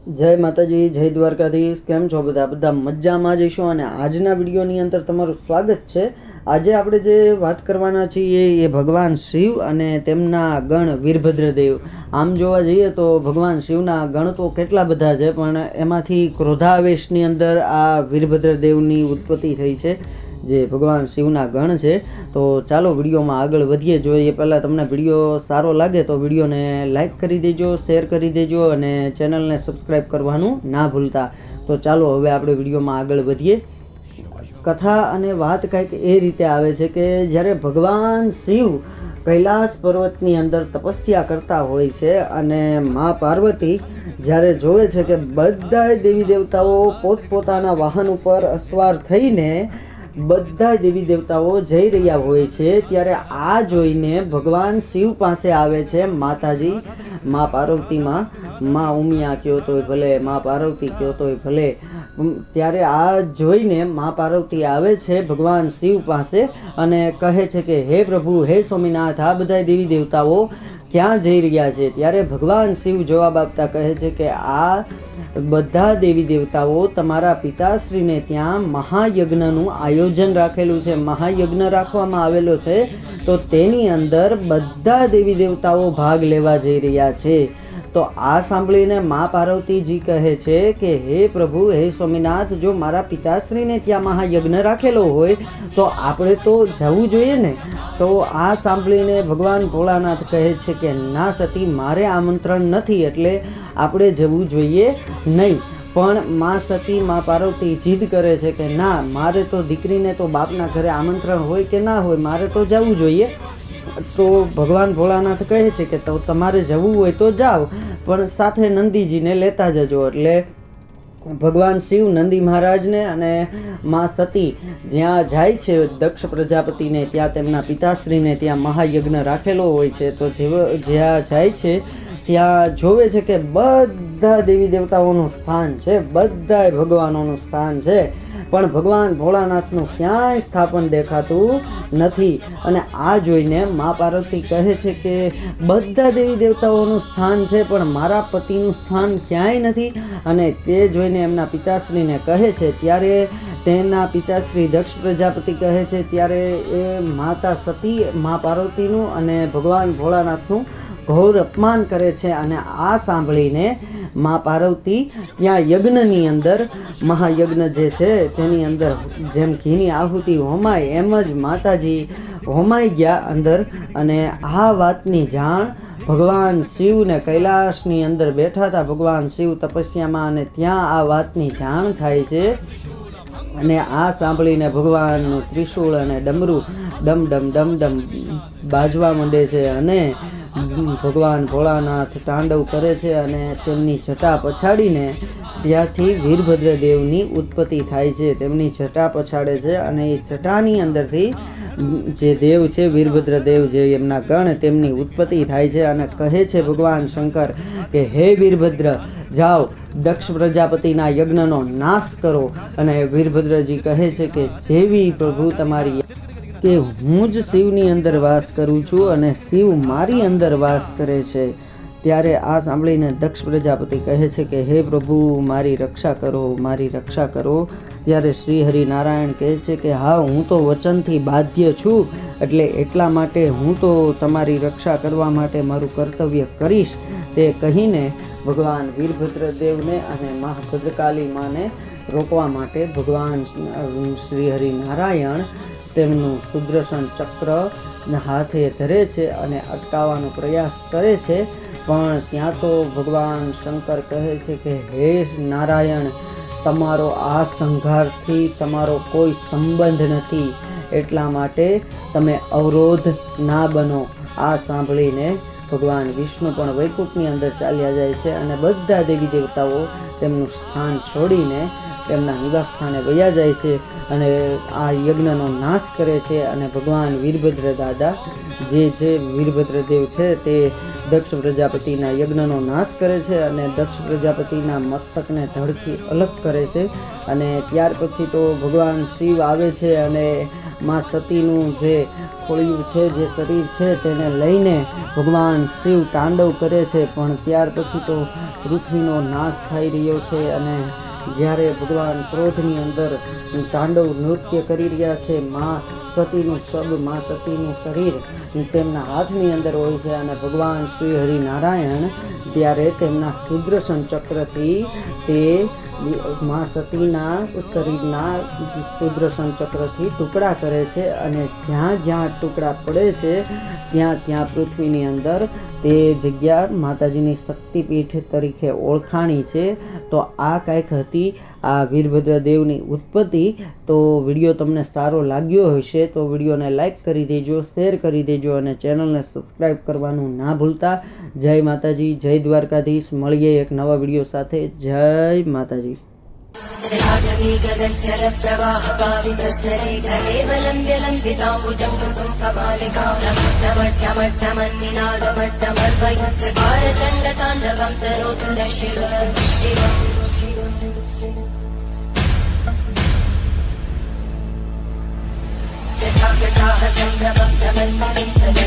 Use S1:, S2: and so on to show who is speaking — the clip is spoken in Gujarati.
S1: જય માતાજી, જય દ્વારકાધીશ. કેમ છો બધા? બધા મજામાં જઈશું. અને આજના વિડીયોની અંદર તમારું સ્વાગત છે. આજે આપણે જે વાત કરવાના છીએ એ ભગવાન શિવ અને તેમના ગણ વીરભદ્રદેવ. આમ જોવા જઈએ તો ભગવાન શિવના ગણ તો કેટલા બધા છે, પણ એમાંથી ક્રોધાવેશની અંદર આ વીરભદ્રદેવની ઉત્પત્તિ થઈ છે, જે ભગવાન શિવના ગણ છે. તો ચાલો વિડીયોમાં આગળ વધીએ. જોઈએ પહેલાં તમને વિડીયો સારો લાગે તો વિડીયોને લાઇક કરી દેજો, શેર કરી દેજો અને ચેનલને સબસ્ક્રાઈબ કરવાનું ના ભૂલતા. તો ચાલો હવે આપણે વિડીયોમાં આગળ વધીએ. કથા અને વાત કંઈક એ રીતે આવે છે કે જ્યારે ભગવાન શિવ કૈલાસ પર્વતની અંદર તપસ્યા કરતા હોય છે અને મા પાર્વતી જ્યારે જોવે છે કે બધા દેવી દેવતાઓ પોતપોતાના વાહન ઉપર અસવાર થઈને બધા દેવી દેવતાઓ જઈ રહ્યા હોય છે, ત્યારે આ જોઈને ભગવાન શિવ પાસે આવે છે માતાજી, મા પાર્વતીમાં, મા ઉમિયા કયો તોય ભલે, મા પાર્વતી કયો તોય ભલે. ત્યારે આ જોઈને મા પાર્વતી આવે છે ભગવાન શિવ પાસે અને કહે છે કે હે પ્રભુ, હે સ્વામિનાથ, આ બધા દેવી દેવતાઓ ક્યાં જઈ રહ્યા છે? ત્યારે ભગવાન શિવ જવાબ આપતા કહે છે કે આ બધા દેવી દેવતાઓ તમારા પિતાશ્રીને ત્યાં મહાયજ્ઞનું આયોજન રાખેલું છે, મહાયજ્ઞ રાખવામાં આવેલો છે, તો તેની અંદર બધા દેવી દેવતાઓ ભાગ લેવા જઈ રહ્યા છે. તો આ સાંભળીને મા પાર્વતીજી કહે છે કે હે પ્રભુ, હે સ્વામિનાથ, જો મારા પિતાશ્રીને ત્યાં મહાયજ્ઞ રાખેલો હોય તો આપણે તો જવું જોઈએ ને. તો આ સાંભળીને ભગવાન ભોળાનાથ કહે છે કે ના સતી, મારે આમંત્રણ નથી, એટલે આપણે જવું જોઈએ નહીં. પણ મા સતી, મા પાર્વતી જીદ કરે છે કે ના, મારે તો દીકરીને તો બાપના ઘરે આમંત્રણ હોય કે ના હોય, મારે તો જવું જોઈએ. તો ભગવાન ભોળાનાથ કહે છે કે તો તમારે જવું હોય તો જાઓ, પણ સાથે નંદીજીને લેતા જજો. એટલે ભગવાન શિવ નંદી મહારાજને અને મા સતી જ્યાં જાય છે દક્ષ પ્રજાપતિને ત્યાં, તેમના પિતાશ્રીને ત્યાં મહાયજ્ઞ રાખેલો હોય છે, તો જ્યાં જાય છે ત્યાં જોવે છે કે બધા દેવી દેવતાઓનું સ્થાન છે, બધા ભગવાનોનું સ્થાન છે, પણ ભગવાન ભોળાનાથનું ક્યાંય સ્થાપન દેખાતું નથી. અને આ જોઈને મા પાર્વતી કહે છે કે બધા દેવી દેવતાઓનું સ્થાન છે, પણ મારા પતિનું સ્થાન ક્યાંય નથી. અને તે જોઈને એમના પિતાશ્રીને કહે છે. ત્યારે તેના પિતાશ્રી દક્ષ પ્રજાપતિ કહે છે, ત્યારે એ માતા સતી, મા પાર્વતીનું અને ભગવાન ભોળાનાથનું ઘોર અપમાન કરે છે. અને આ સાંભળીને મા પાર્વતી ત્યાં યજ્ઞની અંદર, મહાયજ્ઞ જે છે તેની અંદર જેમ ઘીની આહુતિ હોમાય એમ જ માતાજી હોમાઈ ગયા અંદર. અને આ વાતની જાણ ભગવાન શિવને, કૈલાસની અંદર બેઠા હતા ભગવાન શિવ તપસ્યામાં, અને ત્યાં આ વાતની જાણ થાય છે. અને આ સાંભળીને ભગવાનનું ત્રિશૂળ અને ડમરું ડમ ડમ ડમ ડમ બાજવા માંડે છે અને ભગવાન ભોળાનાથ તાંડવ કરે છે અને તેમની જટા પછાડીને ત્યાંથી વીરભદ્રદેવની ઉત્પત્તિ થાય છે. તેમની જટા પછાડે છે અને એ જટાની અંદરથી જે દેવ છે વીરભદ્રદેવ, જે એમના ગણ, તેમની ઉત્પત્તિ થાય છે. અને કહે છે ભગવાન શંકર કે હે વીરભદ્ર, જાઓ દક્ષ પ્રજાપતિના યજ્ઞનો નાશ કરો. અને વીરભદ્રજી કહે છે કે જેવી પ્રભુ તમારી, કે હું જ શિવની અંદર વાસ કરું છું અને શિવ મારી અંદર વાસ કરે છે. ત્યારે આ સાંભળીને દક્ષ પ્રજાપતિ કહે છે કે હે પ્રભુ, મારી રક્ષા કરો, મારી રક્ષા કરો. ત્યારે શ્રી હરિનારાયણ કહે છે કે હા, હું તો વચનથી બાધ્ય છું, એટલે એટલા માટે હું તો તમારી રક્ષા કરવા માટે મારું કર્તવ્ય કરીશ. તે કહીને ભગવાન વીરભદ્રદેવને અને મા ભદ્રકાલી માને રોકવા માટે ભગવાન શ્રી હરિનારાયણ તેમનું સુદર્શન ચક્ર હાથે ધરે છે અને અટકાવવાનો પ્રયાસ કરે છે. પણ ત્યાં તો ભગવાન શંકર કહે છે કે હે નારાયણ, તમારો આ સંઘારથી તમારો કોઈ સંબંધ નથી, એટલા માટે તમે અવરોધ ના બનો. આ સાંભળીને ભગવાન વિષ્ણુ પણ વૈકુંઠની અંદર ચાલ્યા જાય છે અને બધા દેવી દેવતાઓ તેમનું સ્થાન છોડીને તેમના નિવાસ સ્થાને વયા જાય છે અને આ યજ્ઞનો નાશ કરે છે. અને ભગવાન વીરભદ્ર દાદા, જે વીરભદ્રદેવ છે, તે દક્ષ પ્રજાપતિના યજ્ઞનો નાશ કરે છે અને દક્ષ પ્રજાપતિના મસ્તકને ધડથી અલગ કરે છે. અને ત્યાર પછી તો ભગવાન શિવ આવે છે અને માં સતીનું જે ખોળિયું છે, જે શરીર છે, તેને લઈને ભગવાન શિવ તાંડવ કરે છે. પણ ત્યાર પછી તો પૃથ્વીનો નાશ થઈ રહ્યો છે અને જ્યારે ભગવાન ક્રોધની અંદર તાંડવ નૃત્ય કરી રહ્યા છે, માં સતીનું શરીર તેમના હાથની અંદર હોય છે અને ભગવાન શ્રી હરિનારાયણ ત્યારે તેમના સુદર્શન ચક્રથી તે માં સતીના શરીરના સુદર્શન ચક્રથી ટુકડા કરે છે અને જ્યાં જ્યાં ટુકડા પડે છે ત્યાં પૃથ્વીની અંદર તે જગ્યા માતાજીની શક્તિપીઠ તરીકે ઓળખાણી છે. તો આ કંઈક હતી આ વીરભદ્ર દેવની ઉત્પત્તિ. તો વિડીયો તમને સારો લાગ્યો હશે તો વિડીયોને લાઈક કરી દેજો, શેર કરી દેજો અને ચેનલને સબસ્ક્રાઈબ કરવાનું ના ભૂલતા. જય માતાજી, જય દ્વારકાધીશ. મળીએ એક નવા વિડીયો સાથે. જય માતાજી.
S2: जटाजटाः संभ्रमं भ्रमन्ति